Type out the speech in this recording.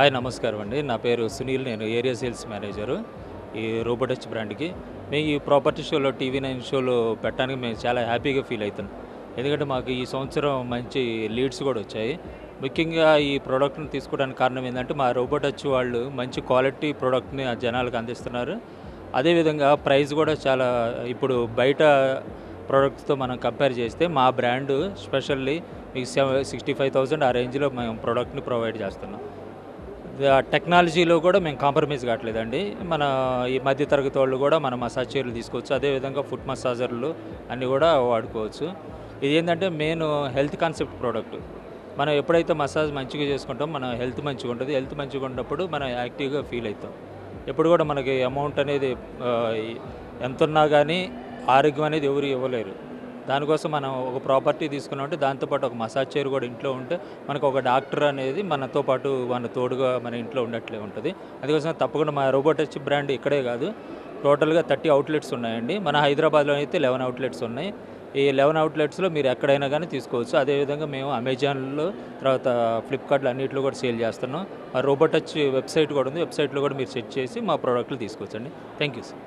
Hi నమస్కారం అండి. నా పేరు సునీల్. నేను ఏరియా సేల్స్ మేనేజరు ఈ రోబోటచ్ బ్రాండ్‌కి. మేము ఈ ప్రాపర్టీ షోలో టీవీ9 షోలో పెట్టడానికి మేము చాలా హ్యాపీగా ఫీల్ అవుతున్నాం. ఎందుకంటే మాకు ఈ సంవత్సరం మంచి లీడ్స్ కూడా వచ్చాయి. ముఖ్యంగా ఈ ప్రోడక్ట్‌ని తీసుకోవడానికి కారణం ఏందంటే మా రోబోటచ్ వాళ్ళు మంచి క్వాలిటీ ప్రోడక్ట్‌ని ఆ జనాలకు అందిస్తున్నారు. అదేవిధంగా ప్రైస్ కూడా చాలా ఇప్పుడు బయట ప్రొడక్ట్స్‌తో మనం కంపేర్ చేస్తే మా బ్రాండు స్పెషల్లీ మీకు 65,000 ఆ రేంజ్‌లో మేము ప్రొడక్ట్‌ని ప్రొవైడ్ చేస్తున్నాం. టెక్నాలజీలో కూడా మేము కాంప్రమైజ్ కావట్లేదండి. మన ఈ మధ్య తరగతి వాళ్ళు కూడా మన మసాజ్ చైర్లు తీసుకోవచ్చు. అదేవిధంగా ఫుట్ మసాజర్లు అన్నీ కూడా వాడుకోవచ్చు. ఇదేంటంటే మెయిన్ హెల్త్ కాన్సెప్ట్ ప్రోడక్ట్. మనం ఎప్పుడైతే మసాజ్ మంచిగా చేసుకుంటామో మన హెల్త్ మంచిగా ఉంటుంది. హెల్త్ మంచిగా ఉన్నప్పుడు మనం యాక్టివ్‌గా ఫీల్ అవుతాం. ఎప్పుడు కూడా మనకి అమౌంట్ అనేది ఎంతున్నా కానీ ఆరోగ్యం అనేది ఎవరు ఇవ్వలేరు. దానికోసం మనం ఒక ప్రాపర్టీ తీసుకున్నామంటే దాంతో పాటు ఒక మసాజ్ చైర్ కూడా ఇంట్లో ఉంటే మనకు ఒక డాక్టర్ అనేది మనతో పాటు మన తోడుగా మన ఇంట్లో ఉన్నట్లే ఉంటుంది. అందుకోసం తప్పకుండా మా రోబోటచ్ బ్రాండ్ ఇక్కడే కాదు, టోటల్‌గా 30 అవుట్లెట్స్ ఉన్నాయండి. మన హైదరాబాద్‌లో అయితే 11 అవుట్లెట్స్ ఉన్నాయి. ఈ 11 అవుట్లెట్స్‌లో మీరు ఎక్కడైనా కానీ తీసుకోవచ్చు. అదేవిధంగా మేము అమెజాన్‌లో, తర్వాత ఫ్లిప్‌కార్ట్‌లో అన్నిట్లో కూడా సేల్ చేస్తున్నాం. మా రోబోటచ్ వెబ్సైట్ కూడా ఉంది. వెబ్సైట్‌లో కూడా మీరు సెర్చ్ చేసి మా ప్రోడక్ట్‌లు తీసుకోవచ్చండి. Thank you sir.